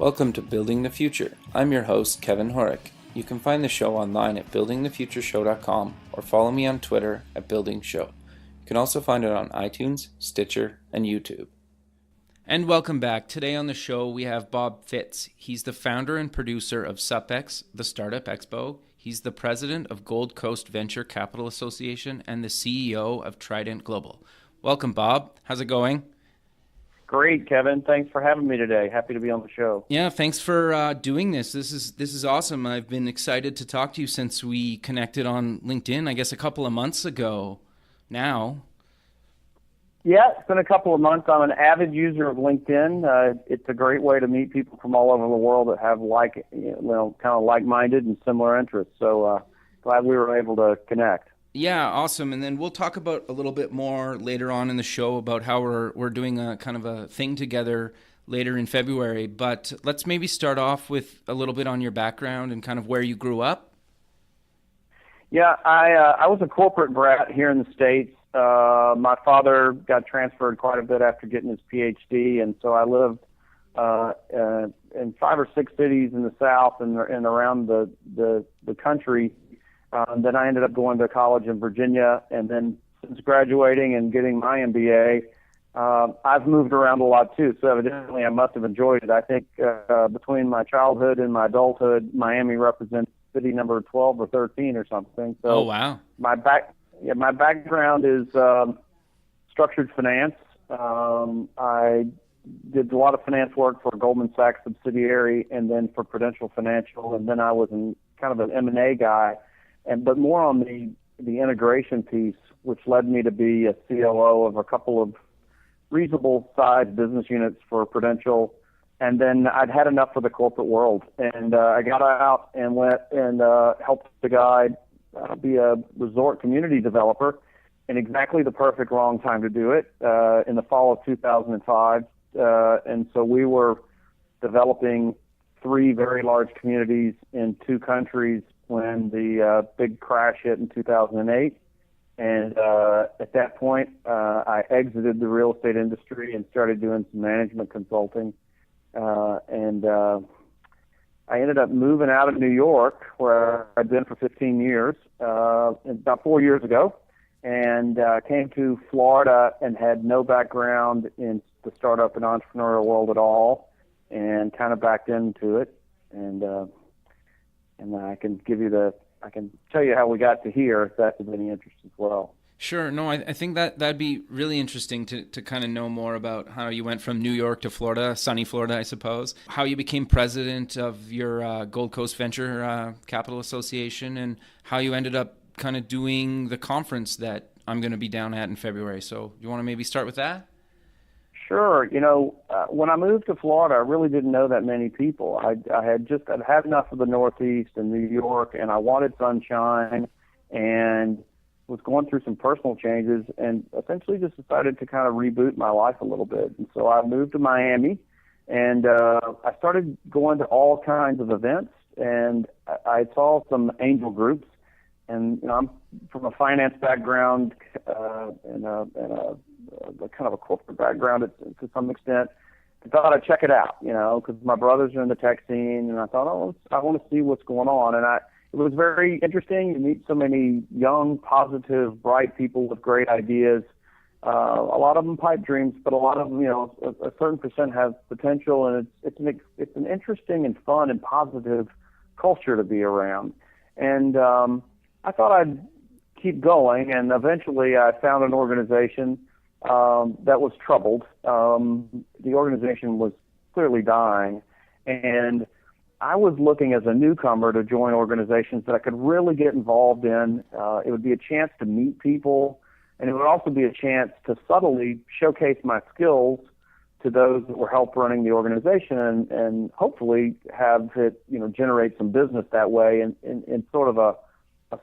Welcome to Building the Future. I'm your host, Kevin Horick. You can find the show online at buildingthefutureshow.com or follow me on Twitter at Building Show. You can also find it on iTunes, Stitcher, and YouTube. And welcome back. Today on the show, we have Bob Fitts. He's the founder and producer of SupX, the Startup Expo. He's the president of Gold Coast Venture Capital Association and the CEO of Trident Global. Welcome, Bob. How's it going? Great, Kevin. Thanks for having me today. Happy to be on the show. Yeah, thanks for doing this. This is awesome. I've been excited to talk to you since we connected on LinkedIn, I guess a couple of months ago now. Yeah, it's been a couple of months. I'm an avid user of LinkedIn. It's a great way to meet people from all over the world that have kind of like-minded and similar interests. So glad we were able to connect. Yeah, awesome. And then we'll talk about a little bit more later on in the show about how we're doing a kind of a thing together later in February. But let's maybe start off with a little bit on your background and kind of where you grew up. Yeah, I was a corporate brat here in the States. My father got transferred quite a bit after getting his PhD, and so I lived in 5 or 6 cities in the South and around the country. Then I ended up going to college in Virginia, and then since graduating and getting my MBA, I've moved around a lot too. So evidently, I must have enjoyed it. I think between my childhood and my adulthood, Miami represents city number 12 or 13 or something. So oh wow! My background is structured finance. I did a lot of finance work for Goldman Sachs subsidiary, and then for Prudential Financial, and then I was kind of an M&A guy. But more on the integration piece, which led me to be a COO of a couple of reasonable-sized business units for Prudential. And then I'd had enough of the corporate world, and I got out and went and helped the guy be a resort community developer in exactly the perfect wrong time to do it, in the fall of 2005. And so we were developing 3 very large communities in 2 countries when the big crash hit in 2008. And at that point, I exited the real estate industry and started doing some management consulting. And I ended up moving out of New York, where I'd been for 15 years, about 4 years ago, and came to Florida and had no background in the startup and entrepreneurial world at all, and kind of backed into it. And I can tell you how we got to here if that's of any interest as well. Sure. No, I think that'd be really interesting to kind of know more about how you went from New York to Florida, sunny Florida, I suppose, how you became president of your Gold Coast Venture Capital Association, and how you ended up kind of doing the conference that I'm going to be down at in February. So you want to maybe start with that? Sure. When I moved to Florida, I really didn't know that many people. I'd had enough of the Northeast and New York, and I wanted sunshine, and was going through some personal changes, and essentially just decided to kind of reboot my life a little bit. And so I moved to Miami, and I started going to all kinds of events, and I saw some angel groups. And I'm from a finance background and a kind of a corporate background to some extent. I thought I'd check it out, because my brothers are in the tech scene, and I thought, I want to see what's going on. And it was very interesting to meet so many young, positive, bright people with great ideas. A lot of them pipe dreams, but a lot of them, a certain percent have potential, and it's an interesting and fun and positive culture to be around. And I thought I'd keep going, and eventually I found an organization that was troubled. The organization was clearly dying, and I was looking as a newcomer to join organizations that I could really get involved in. It would be a chance to meet people, and it would also be a chance to subtly showcase my skills to those that were help running the organization, and hopefully have it generate some business that way, in sort of a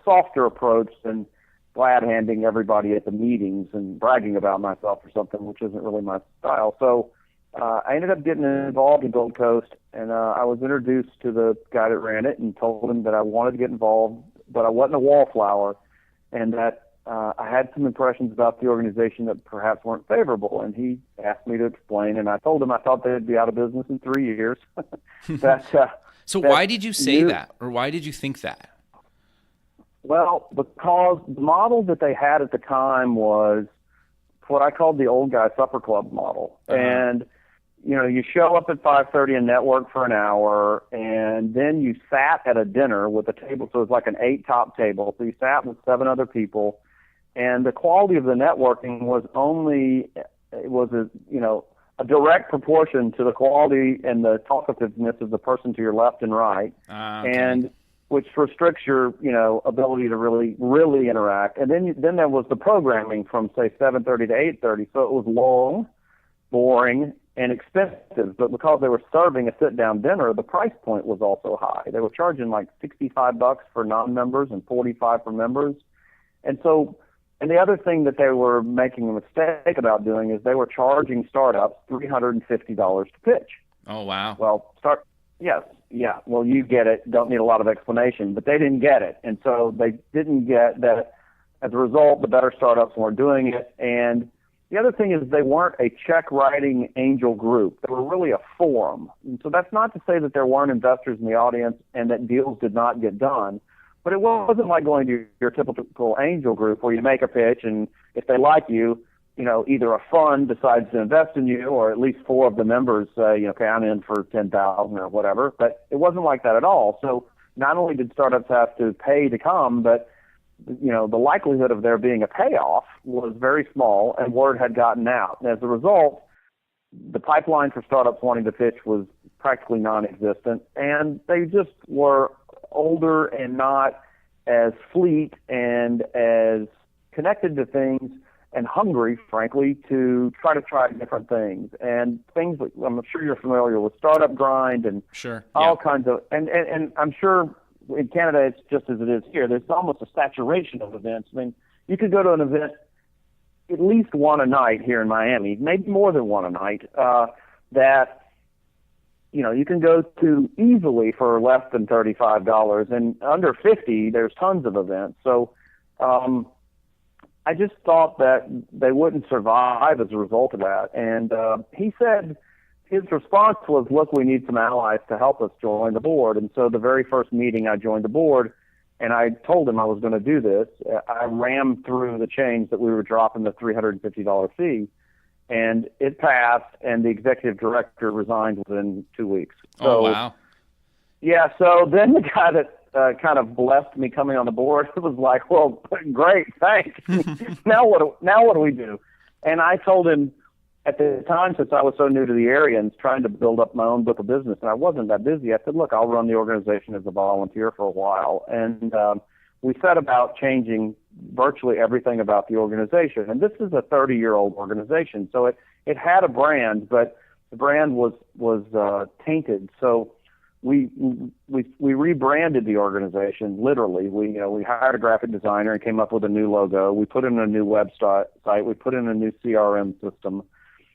softer approach than glad-handing everybody at the meetings and bragging about myself or something, which isn't really my style. So I ended up getting involved in Gold Coast, and I was introduced to the guy that ran it and told him that I wanted to get involved, but I wasn't a wallflower, and that I had some impressions about the organization that perhaps weren't favorable, and he asked me to explain, and I told him I thought they'd be out of business in 3 years. So why did you say that, or why did you think that? Well, because the model that they had at the time was what I called the old guy supper club model. Uh-huh. And, you show up at 5:30 and network for an hour, and then you sat at a dinner with a table. So it was like an 8-top table. So you sat with 7 other people, and the quality of the networking was a direct proportion to the quality and the talkativeness of the person to your left and right. Okay. And which restricts your, ability to really interact. And then there was the programming from, say, 7:30 to 8:30. So it was long, boring, and expensive. But because they were serving a sit-down dinner, the price point was also high. They were charging like $65 for non-members and $45 for members. And the other thing that they were making a mistake about doing is they were charging startups $350 to pitch. Oh, wow. Well, yes. Yeah, well, you get it. Don't need a lot of explanation, but they didn't get it. And so they didn't get that. As a result, the better startups weren't doing it. And the other thing is they weren't a check-writing angel group. They were really a forum. And so that's not to say that there weren't investors in the audience and that deals did not get done. But it wasn't like going to your typical angel group where you make a pitch, and if they like you, either a fund decides to invest in you, or at least 4 of the members say, okay, I'm in for $10,000 or whatever. But it wasn't like that at all. So not only did startups have to pay to come, but the likelihood of there being a payoff was very small, and word had gotten out. And as a result, the pipeline for startups wanting to pitch was practically non-existent, and they just were older and not as fleet and as connected to things and hungry, frankly, to try different things. And things that I'm sure you're familiar with, Startup Grind and Sure. all kinds of, and I'm sure in Canada it's just as it is here. There's almost a saturation of events. I mean, you could go to an event at least one a night here in Miami, maybe more than one a night, that you can go to easily for less than $35, and under $50, there's tons of events. So I just thought that they wouldn't survive as a result of that. And he said his response was, look, we need some allies to help us join the board. And so the very first meeting I joined the board, and I told him I was going to do this, I rammed through the change that we were dropping the $350 fee. And it passed, and the executive director resigned within 2 weeks. So, oh, wow. Yeah, so then the guy that kind of blessed me coming on the board was like, well, great, thanks. Now what do we do? And I told him at the time, since I was so new to the area and trying to build up my own book of business, and I wasn't that busy, I said, look, I'll run the organization as a volunteer for a while. And we set about changing virtually everything about the organization. And this is a 30-year-old organization, so it had a brand, but the brand was tainted. So we rebranded the organization, literally. We hired a graphic designer and came up with a new logo. We put in a new website. We put in a new CRM system.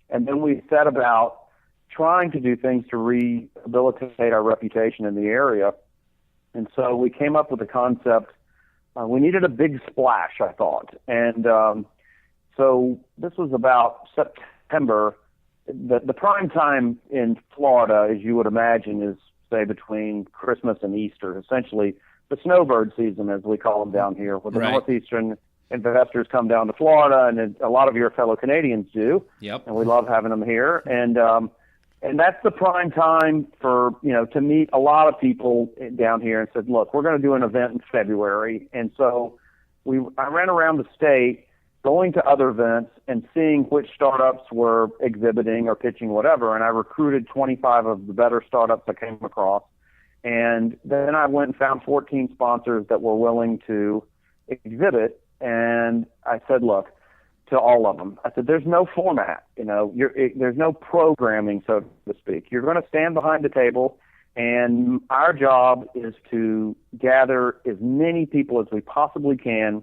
And then we set about trying to do things to rehabilitate our reputation in the area. And so we came up with a concept. We needed a big splash, I thought. And so this was about September. The prime time in Florida, as you would imagine, is, say, between Christmas and Easter, essentially the snowbird season, as we call them down here, where the Right. Northeastern investors come down to Florida, and a lot of your fellow Canadians do. Yep. And we love having them here. And that's the prime time for, to meet a lot of people down here, and said, look, we're going to do an event in February. And so I ran around the state going to other events and seeing which startups were exhibiting or pitching whatever. And I recruited 25 of the better startups I came across. And then I went and found 14 sponsors that were willing to exhibit. And I said, look, to all of them, I said, there's no format, there's no programming, so to speak. You're going to stand behind the table, and our job is to gather as many people as we possibly can,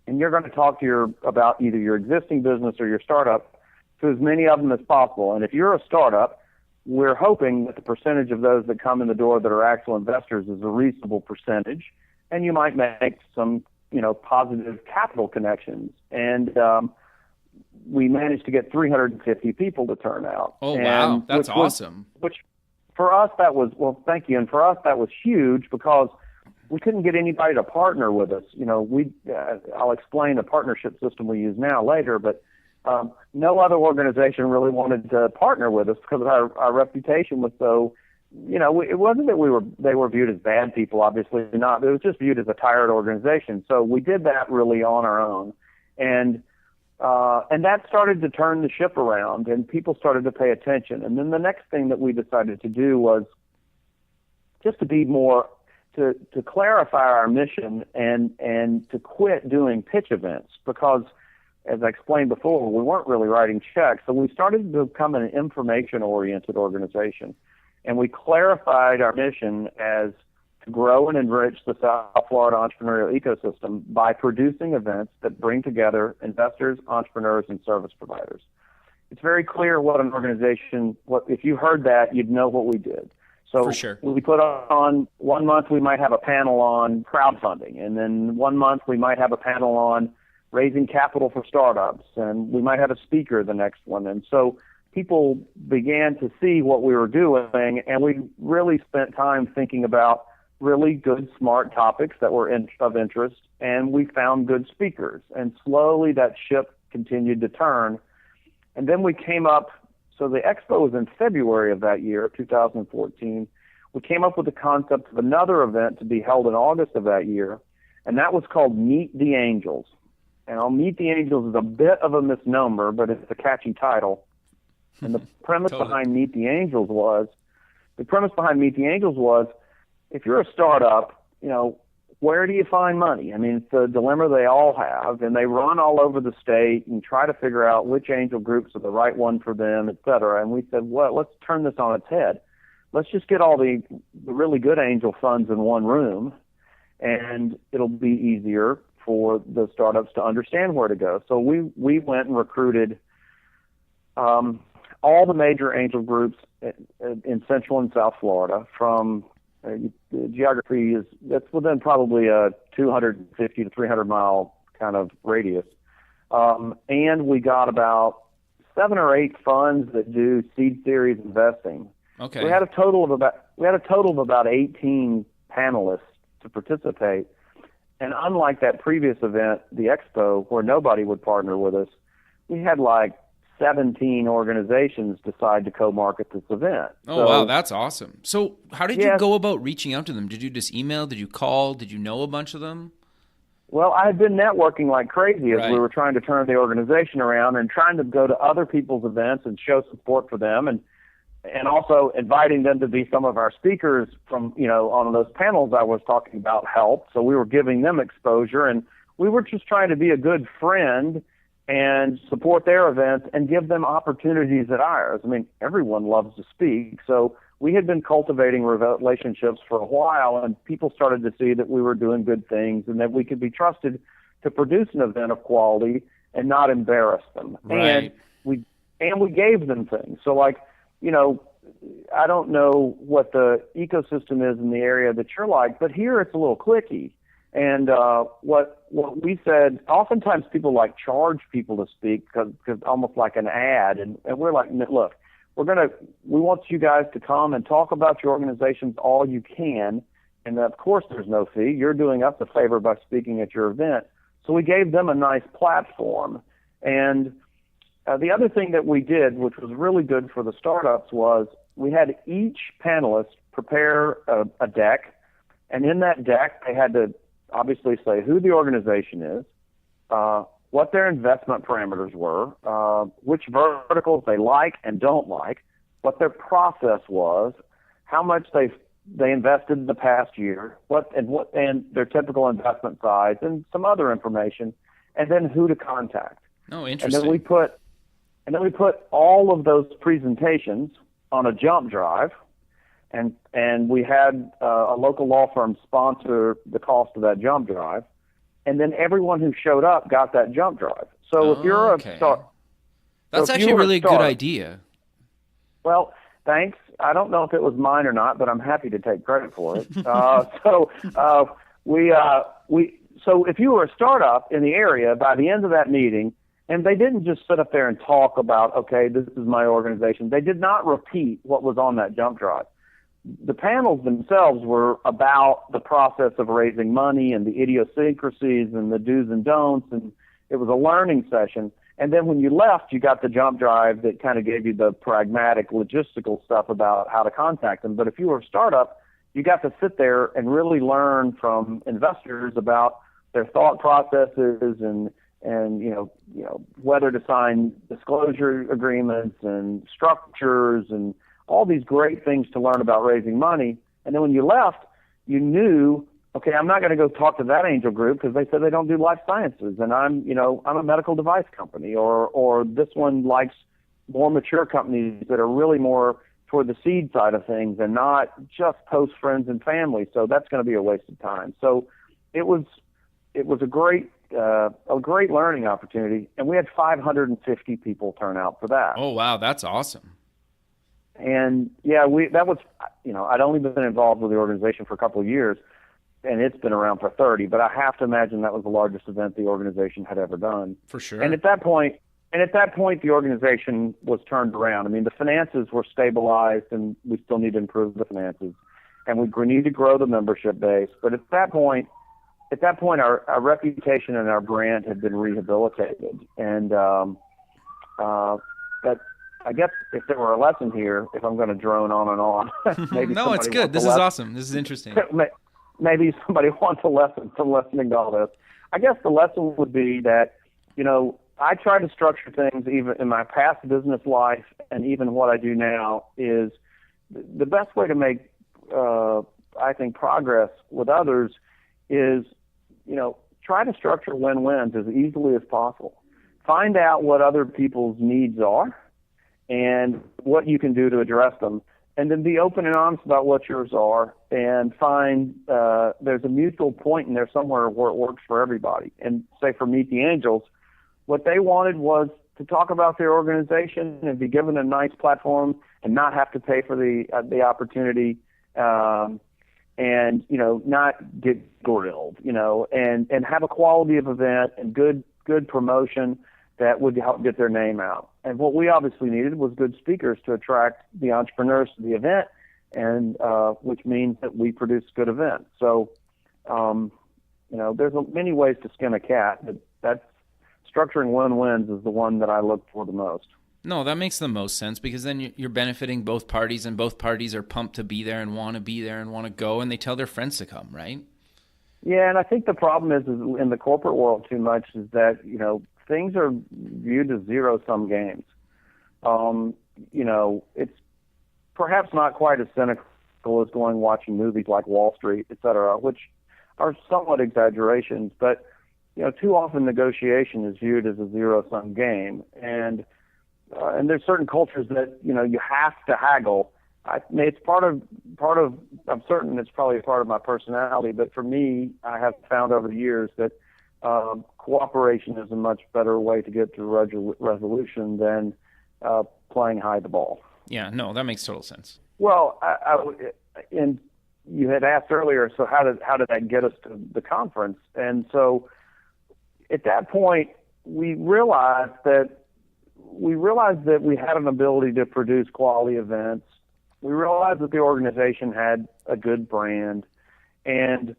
and you're going to talk about either your existing business or your startup to as many of them as possible. And if you're a startup, we're hoping that the percentage of those that come in the door that are actual investors is a reasonable percentage, and you might make some positive capital connections. And we managed to get 350 people to turn out. Oh, wow. That's awesome. Which for us, that was, well, thank you. And for us, that was huge because we couldn't get anybody to partner with us. I'll explain the partnership system we use now later, but no other organization really wanted to partner with us because our reputation was so, it wasn't that they were viewed as bad people, obviously not. It was just viewed as a tired organization. So we did that really on our own. And that started to turn the ship around, and people started to pay attention. And then the next thing that we decided to do was just to be more, to clarify our mission and to quit doing pitch events because, as I explained before, we weren't really writing checks. So we started to become an information-oriented organization. And we clarified our mission as to grow and enrich the South Florida entrepreneurial ecosystem by producing events that bring together investors, entrepreneurs, and service providers. It's very clear what an organization, if you heard that, you'd know what we did. So for sure. We put on, 1 month we might have a panel on crowdfunding, and then 1 month we might have a panel on raising capital for startups, and we might have a speaker the next one. And so people began to see what we were doing, and we really spent time thinking about really good, smart topics that were of interest, and we found good speakers. And slowly that ship continued to turn. And then we came up, so the expo was in February of that year, 2014. We came up with the concept of another event to be held in August of that year, and that was called Meet the Angels. And Meet the Angels is a bit of a misnomer, but it's a catchy title. And the premise behind Meet the Angels was, if you're a startup, where do you find money? I mean, it's a dilemma they all have, and they run all over the state and try to figure out which angel groups are the right one for them, et cetera. And we said, well, let's turn this on its head. Let's just get all the really good angel funds in one room, and it'll be easier for the startups to understand where to go. So we went and recruited all the major angel groups in Central and South Florida. From the geography that's within probably a 250 to 300 mile kind of radius, and we got about 7 or 8 funds that do seed series investing. Okay. We had a total of about 18 panelists to participate. And unlike that previous event, the expo, where nobody would partner with us, we had like 17 organizations decide to co-market this event. Oh, wow, that's awesome. So how did you go about reaching out to them? Did you just email? Did you call? Did you know a bunch of them? Well, I had been networking like crazy as we were trying to turn the organization around and trying to go to other people's events and show support for them, and also inviting them to be some of our speakers from, on those panels I was talking about helped. So we were giving them exposure, and we were just trying to be a good friend and support their events and give them opportunities at ours. I mean, everyone loves to speak. So we had been cultivating relationships for a while, and people started to see that we were doing good things and that we could be trusted to produce an event of quality and not embarrass them. Right. And we gave them things. So I don't know what the ecosystem is in the area that you're like, but here it's a little cliquey. And what we said, oftentimes people charge people to speak because almost like an ad, and we're like, look, we want you guys to come and talk about your organizations all you can, and of course there's no fee. You're doing us a favor by speaking at your event. So we gave them a nice platform. And the other thing that we did, which was really good for the startups, was we had each panelist prepare a deck, and in that deck they had to obviously say who the organization is, what their investment parameters were, which verticals they like and don't like, what their process was, how much they invested in the past year, and their typical investment size, and some other information, and then who to contact. Oh, interesting. And then we put all of those presentations on a jump drive, and we had a local law firm sponsor the cost of that jump drive, and then everyone who showed up got that jump drive. So if you're a start, that's actually a really good idea. Well, thanks. I don't know if it was mine or not, but I'm happy to take credit for it. so if you were a startup in the area, by the end of that meeting, and they didn't just sit up there and talk about, okay, this is my organization. They did not repeat what was on that jump drive. The panels themselves were about the process of raising money and the idiosyncrasies and the do's and don'ts, and it was a learning session. And then when you left, you got the jump drive that kind of gave you the pragmatic logistical stuff about how to contact them. But if you were a startup, you got to sit there and really learn from investors about their thought processes and you know whether to sign disclosure agreements and structures and all these great things to learn about raising money. And then when you left, you knew, okay, I'm not going to go talk to that angel group because they said they don't do life sciences, and I'm a medical device company, or this one likes more mature companies that are really more toward the seed side of things and not just post friends and family. So that's going to be a waste of time. So it was a great learning opportunity, and we had 550 people turn out for that. Oh wow, that's awesome. And yeah, that was, I'd only been involved with the organization for a couple of years, and it's been around for 30, but I have to imagine that was the largest event the organization had ever done. For sure. And at that point, the organization was turned around. I mean, the finances were stabilized, and we still need to improve the finances, and we need to grow the membership base. But at that point, our reputation and our brand had been rehabilitated. And but I guess if there were a lesson here, if I'm going to drone on and on, maybe no, it's good. This is awesome. This is interesting. Maybe somebody wants a lesson from listening to all this. I guess the lesson would be that, I try to structure things even in my past business life and even what I do now is the best way to make, I think, progress with others is, try to structure win-wins as easily as possible. Find out what other people's needs are and what you can do to address them, and then be open and honest about what yours are, and find there's a mutual point in there somewhere where it works for everybody. And say for Meet the Angels, what they wanted was to talk about their organization and be given a nice platform and not have to pay for the opportunity, and not get grilled, and have a quality of event and good promotion that would help get their name out. And what we obviously needed was good speakers to attract the entrepreneurs to the event, and which means that we produce good events. So, there's many ways to skin a cat, but that's structuring win-wins is the one that I look for the most. No, that makes the most sense, because then you're benefiting both parties, and both parties are pumped to be there and want to be there and want to go, and they tell their friends to come, right? Yeah, and I think the problem is in the corporate world too much is that, things are viewed as zero-sum games. It's perhaps not quite as cynical as watching movies like Wall Street, et cetera, which are somewhat exaggerations, but too often negotiation is viewed as a zero-sum game, and there's certain cultures that you have to haggle. I mean, it's part of. I'm certain it's probably a part of my personality, but for me, I have found over the years that cooperation is a much better way to get to resolution than playing hide the ball. Yeah, no, that makes total sense. Well, and you had asked earlier, so how did that get us to the conference? And so at that point, we realized that we had an ability to produce quality events. We realized that the organization had a good brand, and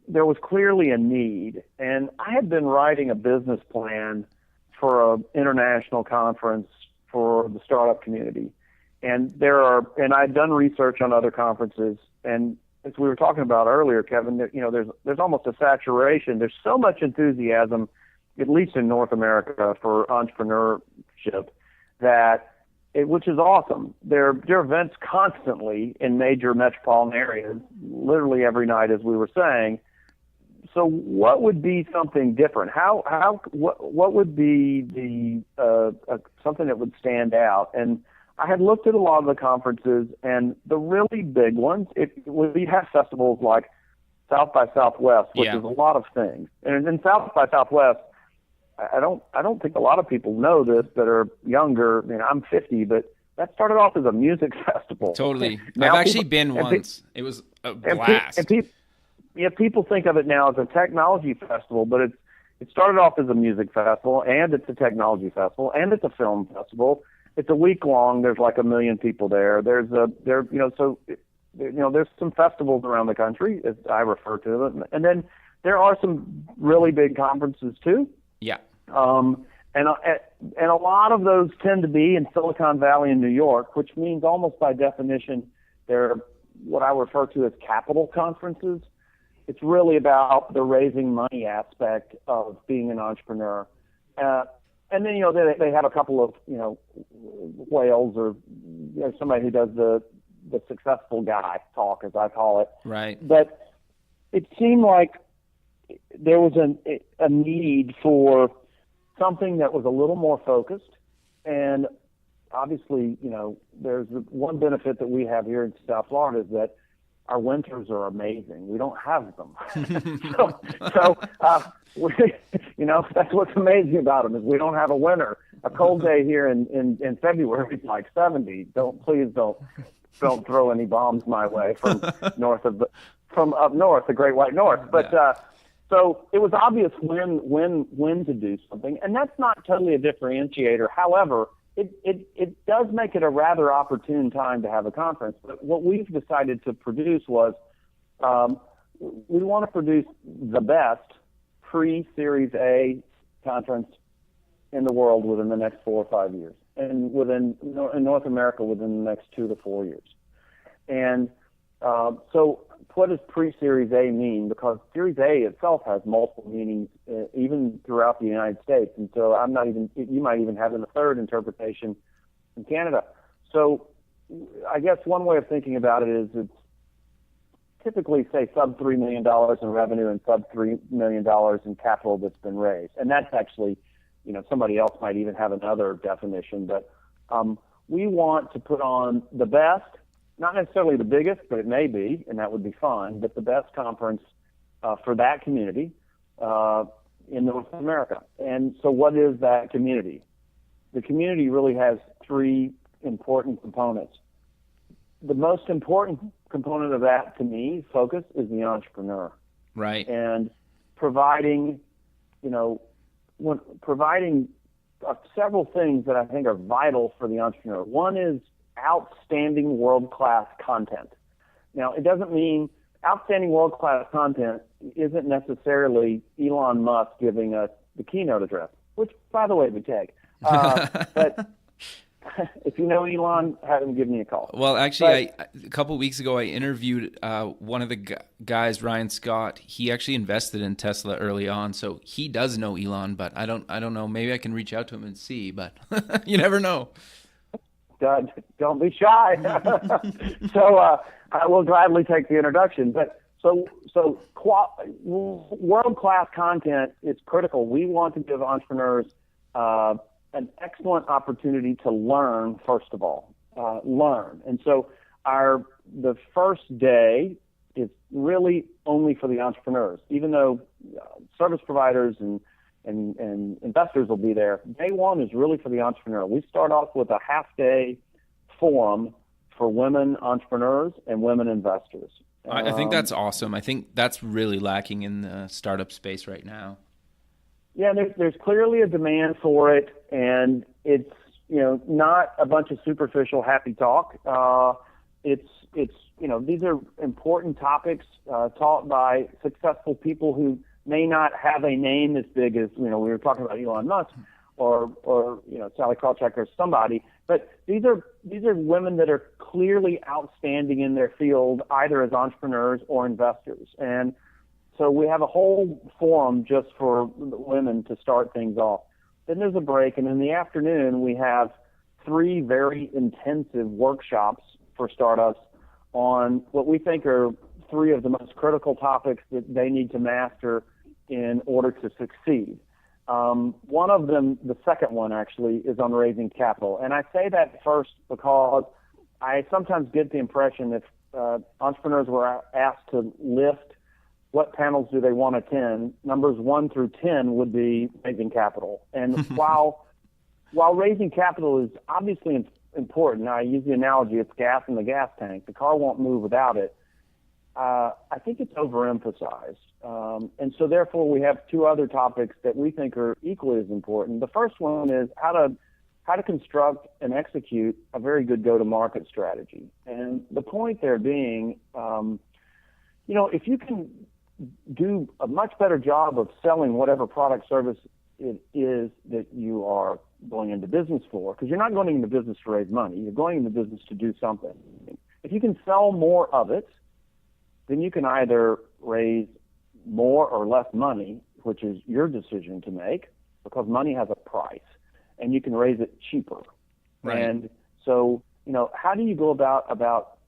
there was clearly a need. And I had been writing a business plan for an international conference for the startup community. And I'd done research on other conferences, and as we were talking about earlier, Kevin, there's almost a saturation. There's so much enthusiasm, at least in North America, for entrepreneurship, which is awesome. There are events constantly in major metropolitan areas, literally every night, as we were saying. So what would be something different? What would be the something that would stand out? And I had looked at a lot of the conferences, and the really big ones, we have festivals like South by Southwest, which is a lot of things. And in South by Southwest, I don't think a lot of people know this that are younger. I mean, I'm 50, but that started off as a music festival. Totally. I've actually been once. It was a blast. people think of it now as a technology festival, but it started off as a music festival, and it's a technology festival, and it's a film festival. It's a week long. There's like 1 million people there. There's some festivals around the country, as I refer to them, and then there are some really big conferences too. Yeah. And a lot of those tend to be in Silicon Valley in New York, which means almost by definition they're what I refer to as capital conferences. It's really about the raising money aspect of being an entrepreneur. And then, they have a couple of, whales or somebody who does the successful guy talk, as I call it. Right. But it seemed like there was a need for something that was a little more focused. And obviously, there's one benefit that we have here in South Florida is that our winters are amazing. We don't have them. That's what's amazing about them is we don't have a winter. A cold day here in February is like 70. Please don't throw any bombs my way from up north, the Great White North. But so it was obvious when to do something, and that's not totally a differentiator. However, it does make it a rather opportune time to have a conference. But what we've decided to produce was we want to produce the best pre-Series A conference in the world within the next 4 or 5 years, and in North America within the next 2 to 4 years. And so what does pre-Series A mean? Because Series A itself has multiple meanings, even throughout the United States. And so you might even have a third interpretation in Canada. So I guess one way of thinking about it is it's typically, say, sub $3 million in revenue and sub $3 million in capital that's been raised. And that's actually, somebody else might even have another definition. But we want to put on the best, not necessarily the biggest, but it may be, and that would be fine, but the best conference for that community in North America. And so what is that community? The community really has 3 important components. The most important component of that, to me, focus, is the entrepreneur. Right. And providing several things that I think are vital for the entrepreneur. One is outstanding world-class content. Now, it doesn't mean outstanding world-class content isn't necessarily Elon Musk giving us the keynote address, which, by the way, we take. But if you know Elon, have him give me a call. Well, actually, a couple of weeks ago, I interviewed one of the guys, Ryan Scott. He actually invested in Tesla early on, so he does know Elon. But I don't know. Maybe I can reach out to him and see. But you never know. Don't be shy. So I will gladly take the introduction. But so world-class content is critical. We want to give entrepreneurs an excellent opportunity to learn, first of all, And so the first day is really only for the entrepreneurs, even though service providers and investors will be there. Day one is really for the entrepreneur. We start off with a half-day forum for women entrepreneurs and women investors. I think that's awesome. I think that's really lacking in the startup space right now. Yeah, there's clearly a demand for it, and it's not a bunch of superficial happy talk. It's these are important topics taught by successful people who may not have a name as big as we were talking about Elon Musk or Sally Krawcheck or somebody, but these are women that are clearly outstanding in their field, either as entrepreneurs or investors. And so we have a whole forum just for women to start things off. Then there's a break, and in the afternoon we have 3 very intensive workshops for startups on what we think are 3 of the most critical topics that they need to master in order to succeed. One of them, the second one actually, is on raising capital. And I say that first because I sometimes get the impression that entrepreneurs were asked to list what panels do they want to attend. Numbers 1 through 10 would be raising capital. And while raising capital is obviously important, I use the analogy, it's gas in the gas tank. The car won't move without it. I think it's overemphasized. And so therefore we have two other topics that we think are equally as important. The first one is how to construct and execute a very good go-to-market strategy. And the point there being, if you can do a much better job of selling whatever product service it is that you are going into business for, because you're not going into business to raise money, you're going into business to do something. If you can sell more of it, then you can either raise more or less money, which is your decision to make, because money has a price, and you can raise it cheaper. Right. And so, how do you go about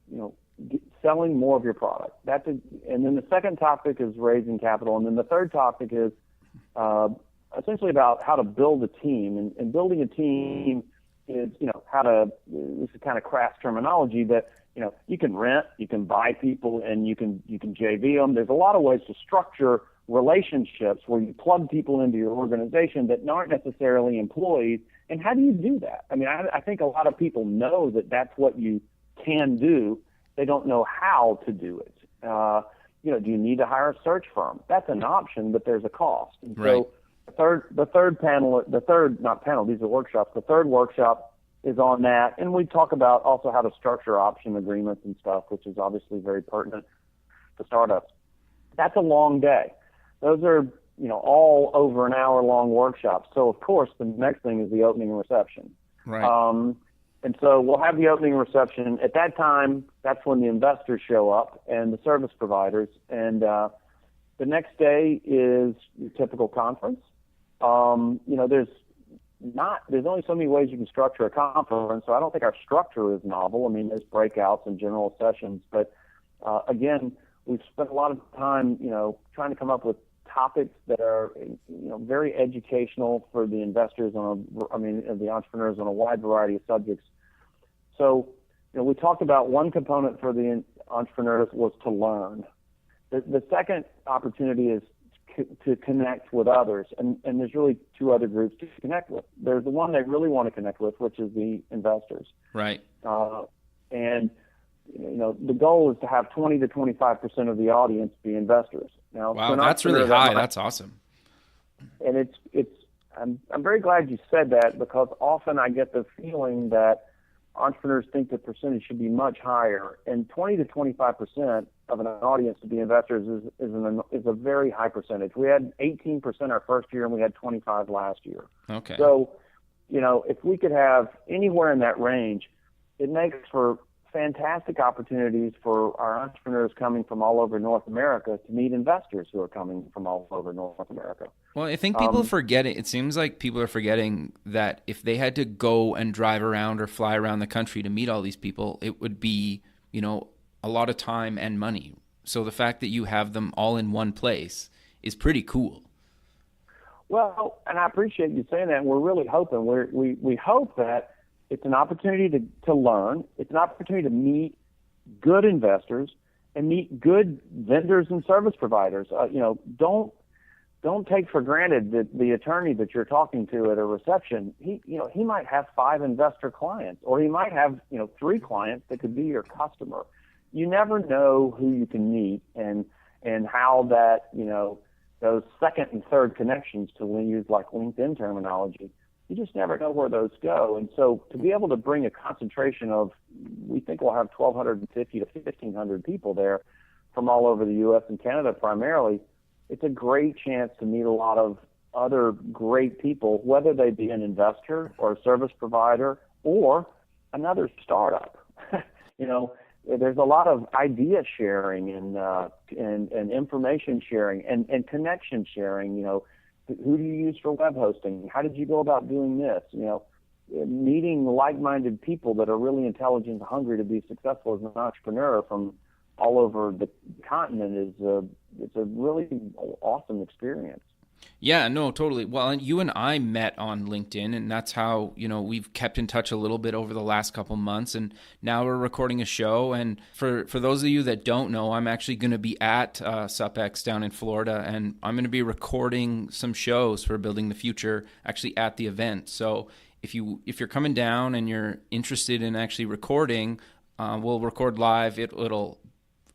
selling more of your product? And then the second topic is raising capital, and then the third topic is essentially about how to build a team. And building a team is, this is kind of crass terminology, but you can rent, you can buy people, and you can JV them. There's a lot of ways to structure relationships where you plug people into your organization that aren't necessarily employees. And how do you do that? I mean, I think a lot of people know that that's what you can do. They don't know how to do it. Do you need to hire a search firm? That's an option, but there's a cost. And right. So the third workshop is on that. And we talk about also how to structure option agreements and stuff, which is obviously very pertinent to startups. That's a long day. Those are, all over an hour-long workshops. So, of course, the next thing is the opening reception. Right. And so we'll have the opening reception. At that time, that's when the investors show up and the service providers. And the next day is your typical conference. There's only so many ways you can structure a conference, so I don't think our structure is novel. I mean, there's breakouts and general sessions, but again, we've spent a lot of time, trying to come up with topics that are, very educational for the investors the entrepreneurs on a wide variety of subjects. So, we talked about one component for the entrepreneurs was to learn. The second opportunity is to connect with others, and there's really two other groups to connect with. There's the one they really want to connect with, which is the investors. Right. And the goal is to have 20 to 25% of the audience be investors. Now, wow, that's really high. That's awesome. And I'm very glad you said that, because often I get the feeling that entrepreneurs think the percentage should be much higher, and 20 to 25% of an audience to be investors is a very high percentage. We had 18% our first year, and we had 25 last year. Okay. So, if we could have anywhere in that range, it makes for fantastic opportunities for our entrepreneurs coming from all over North America to meet investors who are coming from all over North America. Well, I think people forget it. It seems like people are forgetting that if they had to go and drive around or fly around the country to meet all these people, it would be, a lot of time and money. So the fact that you have them all in one place is pretty cool. Well, and I appreciate you saying that. And we're really hoping we hope that it's an opportunity to learn. It's an opportunity to meet good investors and meet good vendors and service providers. Don't take for granted that the attorney that you're talking to at a reception, he might have 5 investor clients, or he might have 3 clients that could be your customer. You never know who you can meet and how that those second and third connections, to use like LinkedIn terminology. You just never know where those go. And so to be able to bring a concentration of, we think we'll have 1,250 to 1,500 people there from all over the U.S. and Canada primarily, it's a great chance to meet a lot of other great people, whether they be an investor or a service provider or another startup. There's a lot of idea sharing and information sharing and connection sharing. Who do you use for web hosting? How did you go about doing this? Meeting like-minded people that are really intelligent and hungry to be successful as an entrepreneur from all over the continent it's a really awesome experience. Yeah, no, totally. Well, and you and I met on LinkedIn, and that's how, we've kept in touch a little bit over the last couple months, and now we're recording a show. And for those of you that don't know, I'm actually going to be at SupX down in Florida, and I'm going to be recording some shows for Building the Future actually at the event. So if you're coming down and you're interested in actually recording, we'll record live. It'll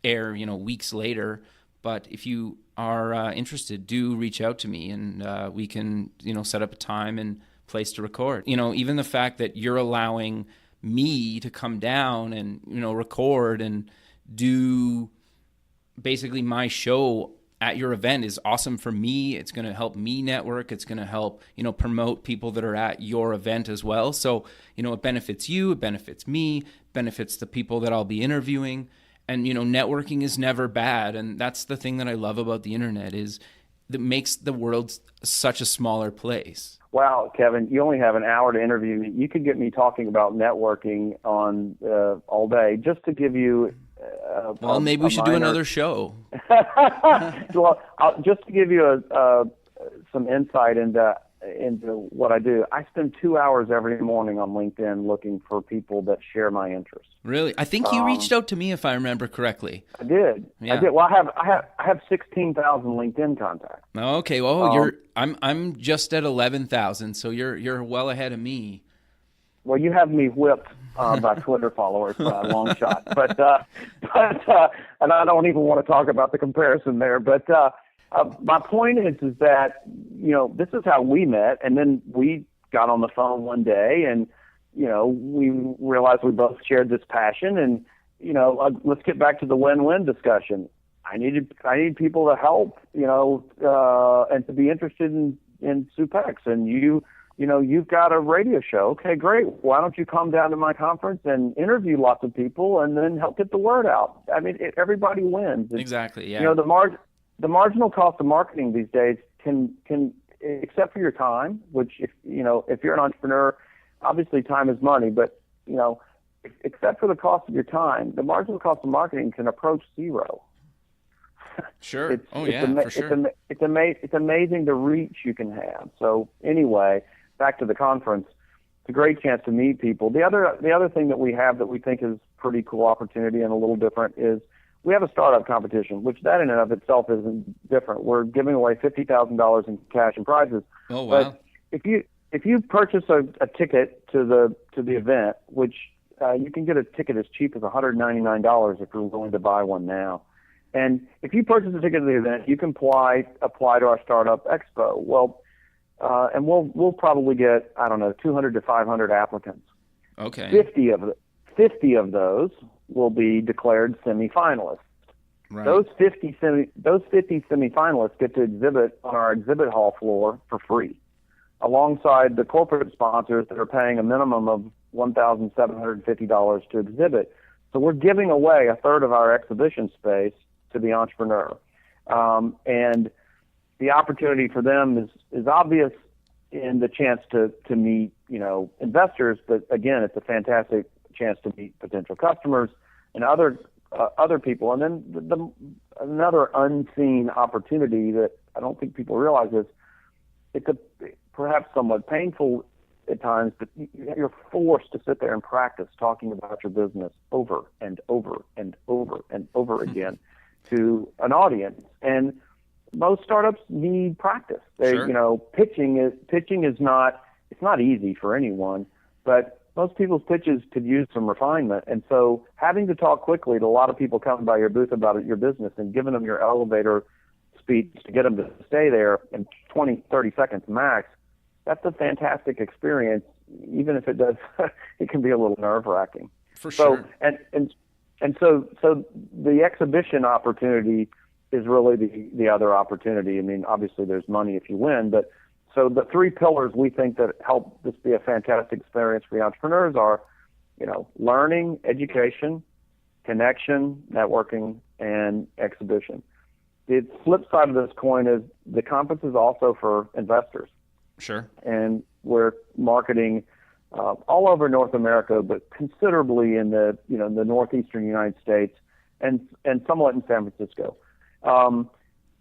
air, weeks later. But if you are interested, do reach out to me, and we can, set up a time and place to record. Even the fact that you're allowing me to come down and, record and do basically my show at your event is awesome for me. It's going to help me network. It's going to help, promote people that are at your event as well. So, it benefits you, it benefits me, benefits the people that I'll be interviewing. And, networking is never bad. And that's the thing that I love about the internet is that makes the world such a smaller place. Wow, Kevin, you only have an hour to interview me. You could get me talking about networking on all day. Just to give you well, maybe we should do another show. Well, just to give you some insight into what I do, I spend 2 hours every morning on LinkedIn looking for people that share my interests. Really? I think you reached out to me, if I remember correctly. I did. Yeah. I did. Well, I have 16,000 LinkedIn contacts. Okay. Well, I'm just at 11,000, so you're well ahead of me. Well, you have me whipped by Twitter followers by a long shot, but and I don't even want to talk about the comparison there. But my point is that this is how we met, and then we got on the phone one day, and we realized we both shared this passion, and let's get back to the win-win discussion. I need people to help, and to be interested in Supex, and you've got a radio show. Okay, great. Why don't you come down to my conference and interview lots of people and then help get the word out? I mean, everybody wins. Exactly, yeah. The marginal cost of marketing these days can except for your time, which if you're an entrepreneur, obviously time is money, but except for the cost of your time, the marginal cost of marketing can approach zero. Sure. For sure. It's amazing the reach you can have. So anyway, back to the conference. It's a great chance to meet people. The other thing that we have that we think is pretty cool opportunity and a little different is we have a startup competition, which that in and of itself isn't different. We're giving away $50,000 in cash and prizes. Oh wow! But if you purchase a ticket to the event, which you can get a ticket as cheap as $199 if you're willing to buy one now. And if you purchase a ticket to the event, you can apply to our Startup Expo. Well, and we'll probably get 200 to 500 applicants. Okay. 50 of those will be declared semifinalists. Right. Those 50 semifinalists get to exhibit on our exhibit hall floor for free, alongside the corporate sponsors that are paying a minimum of $1,750 to exhibit. So we're giving away a third of our exhibition space to the entrepreneur. And the opportunity for them is obvious in the chance to meet, investors, but again, it's a fantastic chance to meet potential customers and other people. And then another unseen opportunity that I don't think people realize is it's perhaps somewhat painful at times, but you're forced to sit there and practice talking about your business over and over and over and over again to an audience. And most startups need practice. Sure. Pitching is not easy for anyone, but most people's pitches could use some refinement. And so having to talk quickly to a lot of people coming by your booth about your business and giving them your elevator speech to get them to stay there in 20, 30 seconds max, that's a fantastic experience, even if it does, it can be a little nerve-wracking. For sure. So the exhibition opportunity is really the other opportunity. I mean, obviously there's money if you win, but so the three pillars we think that help this be a fantastic experience for the entrepreneurs are, learning, education, connection, networking, and exhibition. The flip side of this coin is the conference is also for investors. Sure. And we're marketing all over North America, but considerably in the northeastern United States and somewhat in San Francisco,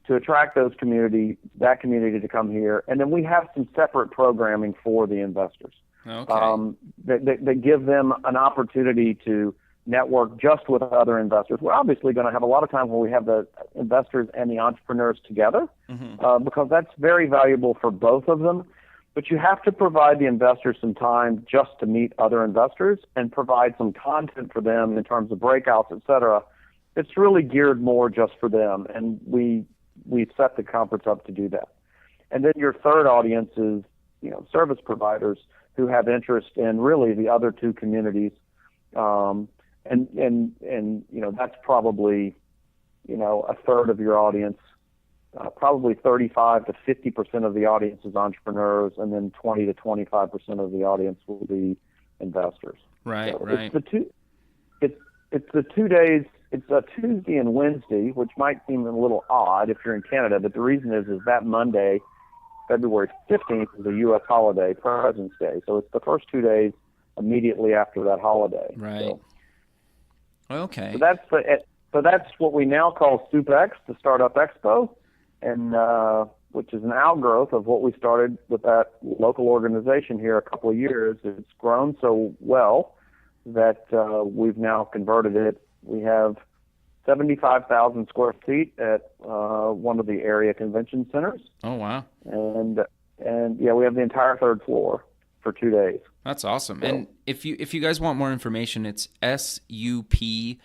to attract that community to come here. And then we have some separate programming for the investors. Okay. That give them an opportunity to network just with other investors. We're obviously going to have a lot of time where we have the investors and the entrepreneurs together, because that's very valuable for both of them. But you have to provide the investors some time just to meet other investors and provide some content for them in terms of breakouts, et cetera, it's really geared more just for them, and we set the conference up to do that. And then your third audience is, service providers who have interest in really the other two communities, and that's probably a third of your audience. Probably 35 to 50% of the audience is entrepreneurs, and then 20 to 25% of the audience will be investors. Right, so right. It's the 2 days. It's a Tuesday and Wednesday, which might seem a little odd if you're in Canada, but the reason is that Monday, February 15th, is a U.S. holiday, President's Day. So it's the first 2 days immediately after that holiday. Right. So, okay. So that's what we now call SoupX, the Startup Expo, and which is an outgrowth of what we started with that local organization here a couple of years. It's grown so well that we've now converted it. We have 75,000 square feet at one of the area convention centers. Oh, wow. And yeah, we have the entire third floor for 2 days. That's awesome. So, and if you guys want more information, it's sup-x.org,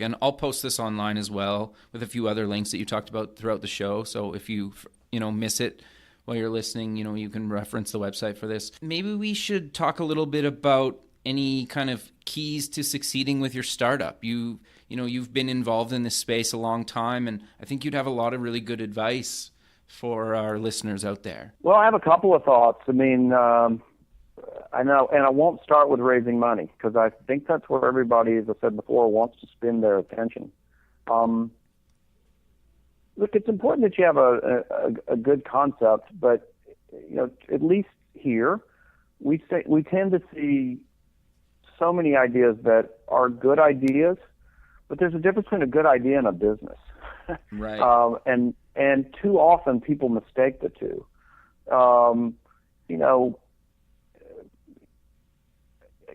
and I'll post this online as well with a few other links that you talked about throughout the show. So if you miss it while you're listening, you can reference the website for this. Maybe we should talk a little bit about any kind of keys to succeeding with your startup. You've been involved in this space a long time, and I think you'd have a lot of really good advice for our listeners out there. Well, I have a couple of thoughts. I mean, I know, and I won't start with raising money because I think that's where everybody, as I said before, wants to spend their attention. Look, it's important that you have a good concept, but at least here, we tend to see so many ideas that are good ideas, but there's a difference between a good idea and a business. Right. And too often people mistake the two.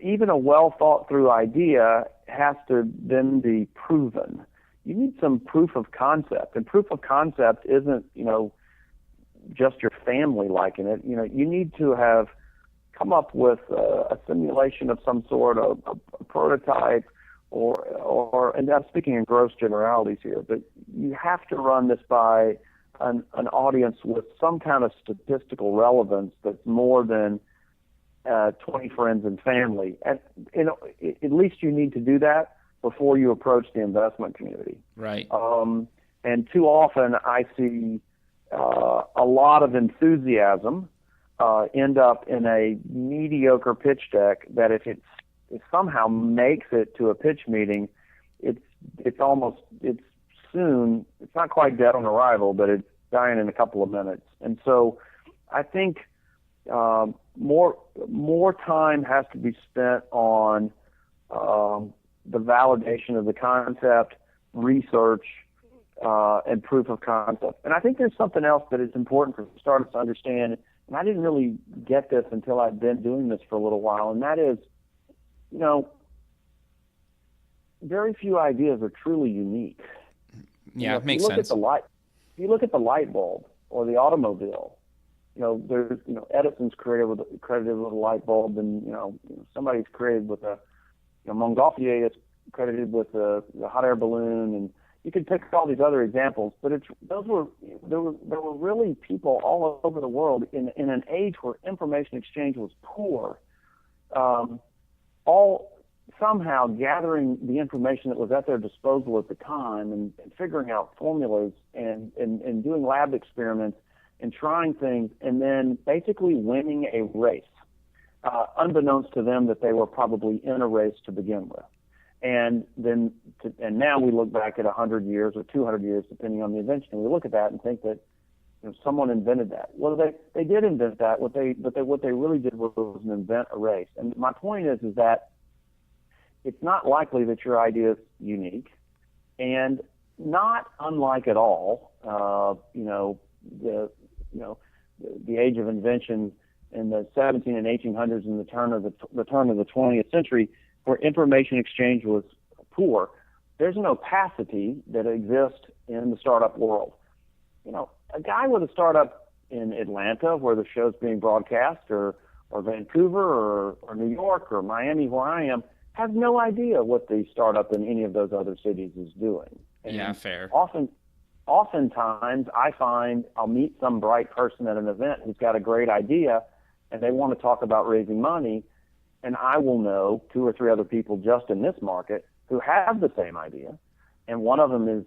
Even a well thought through idea has to then be proven. You need some proof of concept, and proof of concept isn't just your family liking it. You need to have come up with a simulation of some sort of a prototype, or and I'm speaking in gross generalities here, but you have to run this by an audience with some kind of statistical relevance that's more than 20 friends and family. At least you need to do that before you approach the investment community. Right. And too often I see a lot of enthusiasm end up in a mediocre pitch deck that if it somehow makes it to a pitch meeting, it's not quite dead on arrival, but it's dying in a couple of minutes. And so I think more time has to be spent on the validation of the concept, research, and proof of concept. And I think there's something else that is important for startups to understand, and I didn't really get this until I've been doing this for a little while, and that is, very few ideas are truly unique. Yeah, it makes sense. If you look at the light bulb or the automobile, there's Edison's credited with a light bulb, and somebody's credited with Montgolfier is credited with the hot air balloon, and you could pick all these other examples. But there were really people all over the world in an age where information exchange was poor, all somehow gathering the information that was at their disposal at the time and figuring out formulas and doing lab experiments and trying things, and then basically winning a race, unbeknownst to them that they were probably in a race to begin with. And now we look back at 100 years or 200 years, depending on the invention, and we look at that and think that someone invented that. Well, they did invent that. What they really did was invent a race. And my point is that it's not likely that your idea is unique, and not unlike at all, the age of invention in the 17 and 1800s and the turn of the 20th century, where information exchange was poor. There's an opacity that exists in the startup world. A guy with a startup in Atlanta, where the show's being broadcast, or Vancouver, or New York, or Miami, where I am, have no idea what the startup in any of those other cities is doing. And Yeah, fair. Oftentimes I find I'll meet some bright person at an event who's got a great idea and they want to talk about raising money, and I will know 2 or 3 other people just in this market who have the same idea, and one of them is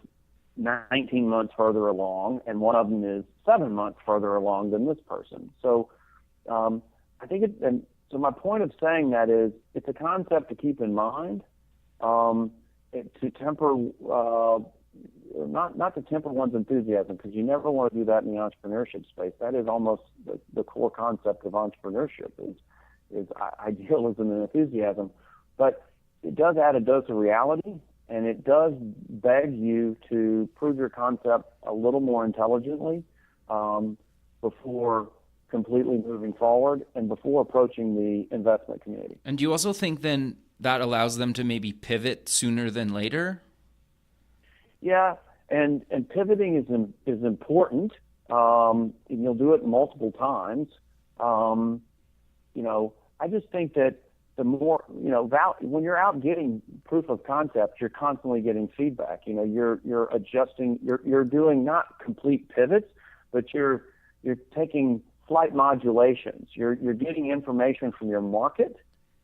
19 months further along, and one of them is 7 months further along than this person. So I think so my point of saying that is it's a concept to keep in mind, to temper, not to temper one's enthusiasm, because you never want to do that in the entrepreneurship space. That is almost the core concept of entrepreneurship is idealism and enthusiasm. But it does add a dose of reality, and it does beg you to prove your concept a little more intelligently before completely moving forward and before approaching the investment community. And do you also think then that allows them to maybe pivot sooner than later? Yeah, and pivoting is important. And you'll do it multiple times. I just think that the more, when you're out getting proof of concept, you're constantly getting feedback. You're adjusting, you're doing not complete pivots, but you're taking slight modulations. You're getting information from your market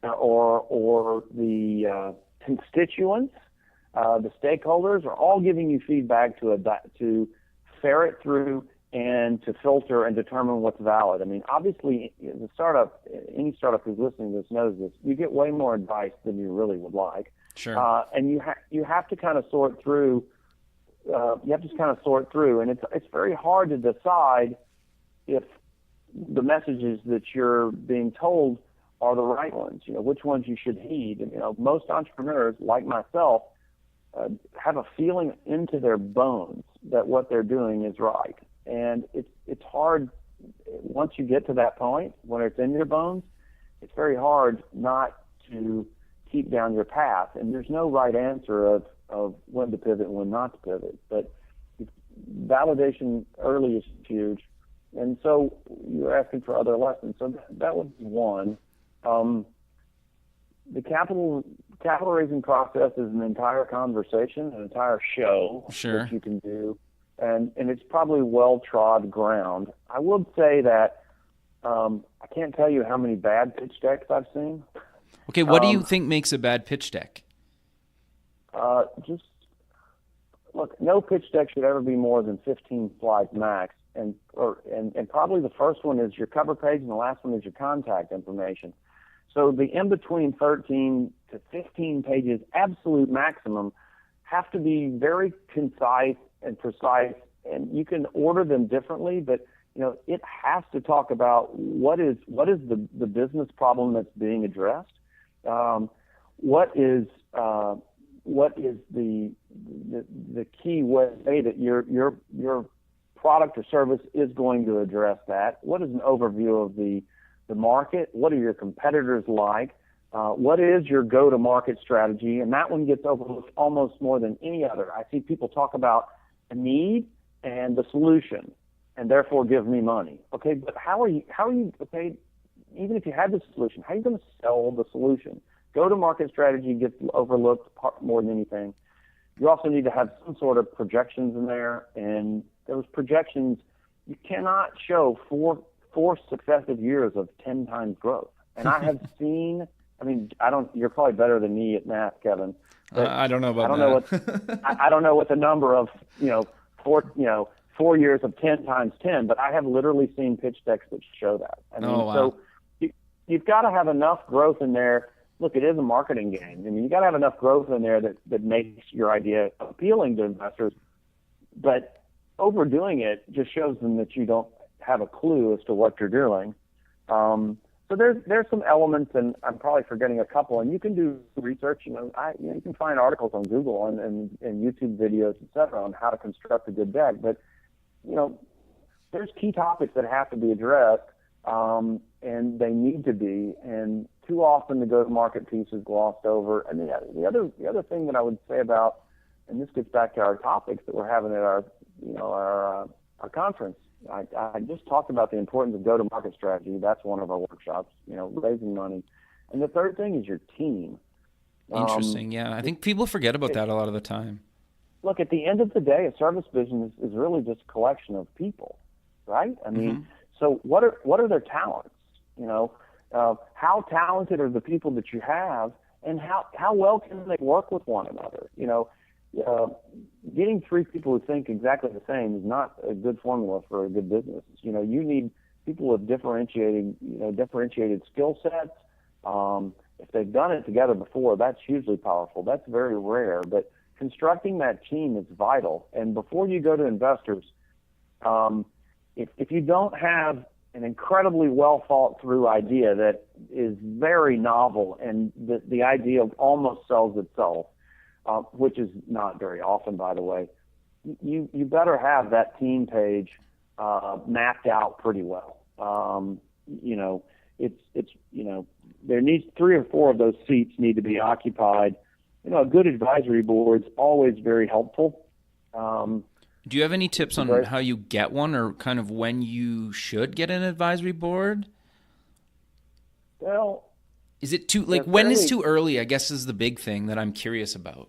or the constituents. The stakeholders are all giving you feedback to ferret through and to filter and determine what's valid. I mean, obviously, any startup who's listening to this knows this. You get way more advice than you really would like. Sure. And you have to kind of sort through. And it's very hard to decide if the messages that you're being told are the right ones. Which ones you should heed. And most entrepreneurs, like myself, have a feeling into their bones that what they're doing is right. And it's hard once you get to that point, when it's in your bones, it's very hard not to keep down your path. And there's no right answer of when to pivot and when not to pivot. But validation early is huge. And so you're asking for other lessons. So that would be one. The capital raising process is an entire conversation, an entire show Sure. that you can do, and it's probably well-trod ground. I would say that I can't tell you how many bad pitch decks I've seen. Okay, what do you think makes a bad pitch deck? Just look, no pitch deck should ever be more than 15 slides max, and probably the first one is your cover page, and the last one is your contact information. So the in-between 13 to 15 pages, absolute maximum, have to be very concise and precise, and you can order them differently, but it has to talk about what is the business problem that's being addressed, what is the key way that your product or service is going to address that, what is an overview of the market, what are your competitors like, what is your go-to-market strategy, and that one gets overlooked almost more than any other. I see people talk about a need and the solution, and therefore give me money. Okay, but how are you, okay, even if you had the solution, how are you going to sell the solution? Go-to-market strategy gets overlooked more than anything. You also need to have some sort of projections in there, and those projections, you cannot show four successive years of 10 times growth. And I have seen, you're probably better than me at math, Kevin. I don't know about that. I don't know what the number of, 4 years of 10 times 10, but I have literally seen pitch decks that show that. Wow. So you've got to have enough growth in there. Look, it is a marketing game. You got to have enough growth in there that makes your idea appealing to investors, but overdoing it just shows them that you don't have a clue as to what you're doing. So there's some elements, and I'm probably forgetting a couple. And you can do research. You can find articles on Google and YouTube videos, etc., on how to construct a good deck. But there's key topics that have to be addressed, and they need to be. And too often the go-to-market piece is glossed over. And the other thing that I would say about, and this gets back to our topics that we're having at our conference. I just talked about the importance of go-to-market strategy. That's one of our workshops, raising money. And the third thing is your team. Interesting. Yeah. I think people forget about that a lot of the time. Look, at the end of the day, a service business is really just a collection of people, right? I mean, so what are their talents? You know, how talented are the people that you have, and how well can they work with one another? You know, getting three people who think exactly the same is not a good formula for a good business. You know, you need people with differentiated skill sets. If they've done it together before, that's hugely powerful. That's very rare, but constructing that team is vital. And before you go to investors, if you don't have an incredibly well thought through idea that is very novel and the idea almost sells itself, which is not very often, by the way, you better have that team page mapped out pretty well. You know, it's you know, there needs 3 or 4 of those seats need to be occupied. You know, a good advisory board's always very helpful. Do you have any tips on how you get one, or kind of when you should get an advisory board? Well, is it too when is too early? I guess is the big thing that I'm curious about.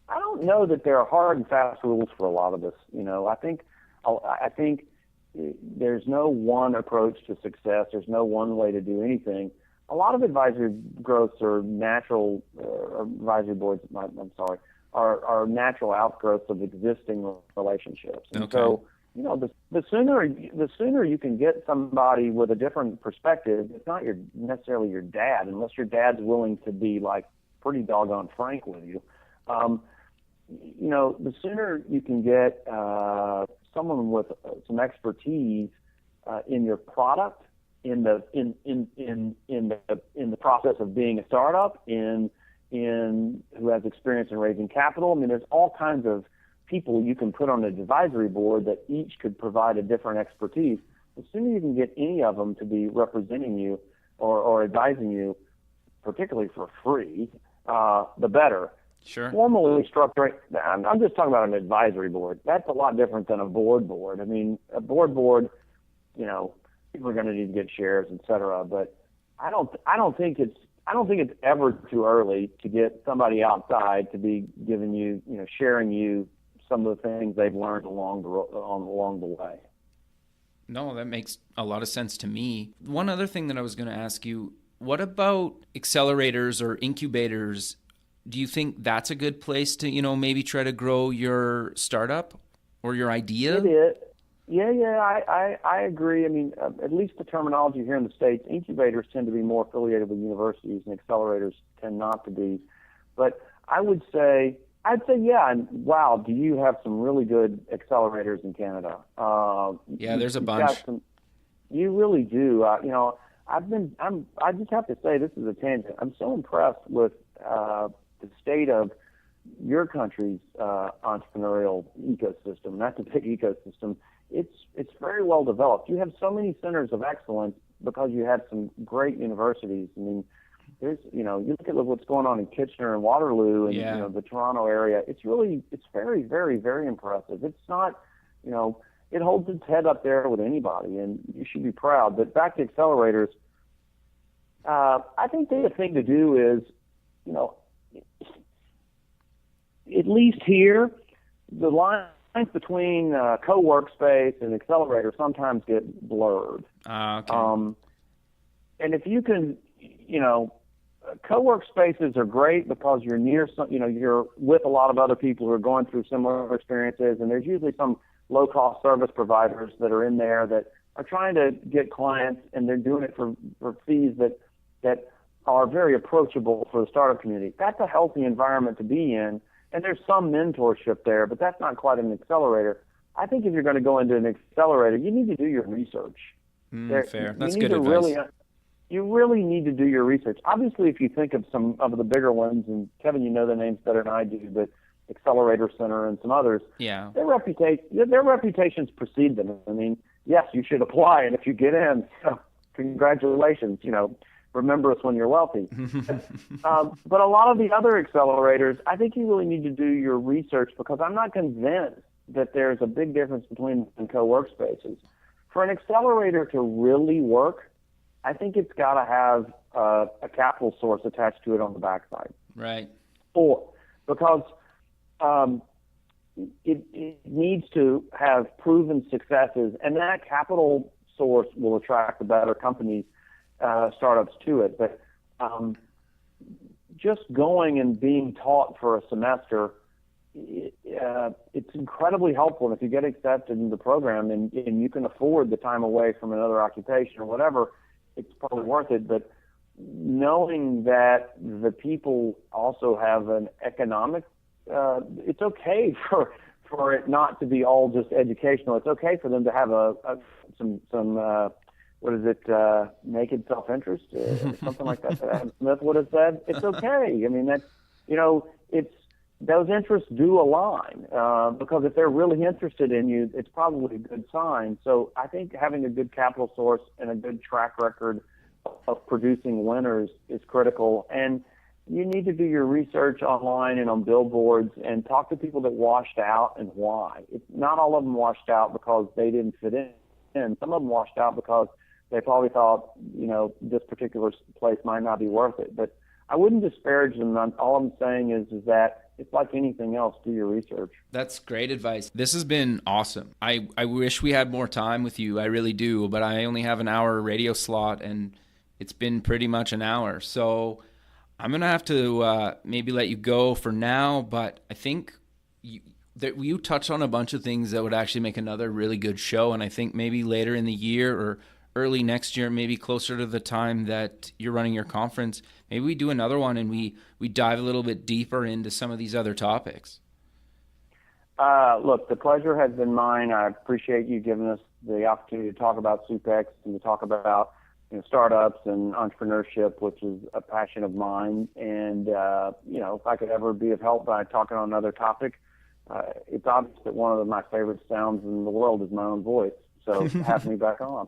I don't know that there are hard and fast rules for a lot of this. You know, I think there's no one approach to success. There's no one way to do anything. A lot of advisory growths are natural, advisory boards, are natural outgrowths of existing relationships. And so, you know, the sooner you can get somebody with a different perspective, it's not necessarily your dad, unless your dad's willing to be like pretty doggone frank with you. You know, the sooner you can get someone with some expertise in your product, in the process of being a startup, in who has experience in raising capital. I mean, there's all kinds of people you can put on an advisory board that each could provide a different expertise. The sooner you can get any of them to be representing you or advising you, particularly for free, the better. Sure. Formally structuring, I'm just talking about an advisory board. That's a lot different than a board. I mean, a board, you know, people are going to need to get shares, et cetera. But I don't think it's ever too early to get somebody outside to be giving you, you know, sharing you some of the things they've learned along the way. No, that makes a lot of sense to me. One other thing that I was going to ask you, what about accelerators or incubators? Do you think that's a good place to, you know, maybe try to grow your startup or your idea? It is. Yeah, I agree. I mean, at least the terminology here in the States, incubators tend to be more affiliated with universities and accelerators tend not to be. But I'd say, yeah, and wow, do you have some really good accelerators in Canada? Yeah, there's a bunch. You really do. You know, I just have to say, this is a tangent. I'm so impressed with the state of your country's entrepreneurial ecosystem. That's a big ecosystem. It's very well developed. You have so many centers of excellence because you have some great universities. I mean, there's, you know, you look at what's going on in Kitchener and Waterloo and you know, the Toronto area. It's very, very, very impressive. It's not, you know, it holds its head up there with anybody, and you should be proud. But back to accelerators, I think the thing to do is, you know, at least here, the lines between co-workspace and accelerator sometimes get blurred. Okay. And if you can, you know, co-work spaces are great because you're near some, you know, you're with a lot of other people who are going through similar experiences, and there's usually some low-cost service providers that are in there that are trying to get clients, and they're doing it for fees that are very approachable for the startup community. That's a healthy environment to be in, and there's some mentorship there, but that's not quite an accelerator. I think if you're going to go into an accelerator, you need to do your research. Fair. That's good advice. You really need to do your research. Obviously, if you think of some of the bigger ones, and Kevin, you know the names better than I do, but Accelerator Center and some others, their reputations precede them. I mean, yes, you should apply, and if you get in, congratulations. You know, remember us when you're wealthy. But a lot of the other accelerators, I think you really need to do your research, because I'm not convinced that there's a big difference between co-workspaces. For an accelerator to really work, I think it's got to have a capital source attached to it on the backside. Right. Or because it needs to have proven successes, and that capital source will attract the better companies, startups to it. But just going and being taught for a semester, it's incredibly helpful. And if you get accepted in the program and you can afford the time away from another occupation or whatever, it's probably worth it. But knowing that the people also have an economic, it's okay for it not to be all just educational. It's okay for them to have some what is it, naked self-interest, something like that Adam Smith would have said. It's okay. I mean, that's, it's, those interests do align, because if they're really interested in you, it's probably a good sign. So I think having a good capital source and a good track record of producing winners is critical. And you need to do your research online and on billboards and talk to people that washed out and why. It's not all of them washed out because they didn't fit in. Some of them washed out because they probably thought, this particular place might not be worth it. But I wouldn't disparage them. All I'm saying is that it's like anything else. Do your research. That's great advice. This has been awesome. I wish we had more time with you. I really do. But I only have an hour radio slot, and it's been pretty much an hour. So I'm going to have to maybe let you go for now. But I think you touched on a bunch of things that would actually make another really good show. And I think maybe later in the year or early next year, maybe closer to the time that you're running your conference, maybe we do another one and we dive a little bit deeper into some of these other topics. Look, the pleasure has been mine. I appreciate you giving us the opportunity to talk about SUPEX and to talk about startups and entrepreneurship, which is a passion of mine. And, if I could ever be of help by talking on another topic, it's obvious that one of my favorite sounds in the world is my own voice. So have me back on.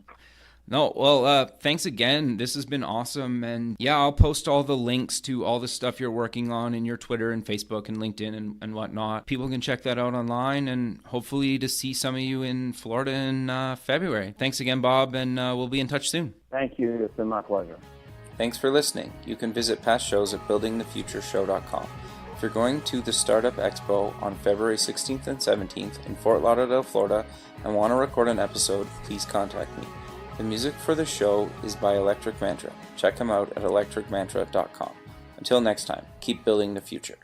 No, well, thanks again. This has been awesome. And yeah, I'll post all the links to all the stuff you're working on in your Twitter and Facebook and LinkedIn and whatnot. People can check that out online and hopefully to see some of you in Florida in February. Thanks again, Bob, and we'll be in touch soon. Thank you. It's been my pleasure. Thanks for listening. You can visit past shows at buildingthefutureshow.com. If you're going to the Startup Expo on February 16th and 17th in Fort Lauderdale, Florida, and want to record an episode, please contact me. The music for the show is by Electric Mantra. Check them out at electricmantra.com. Until next time, keep building the future.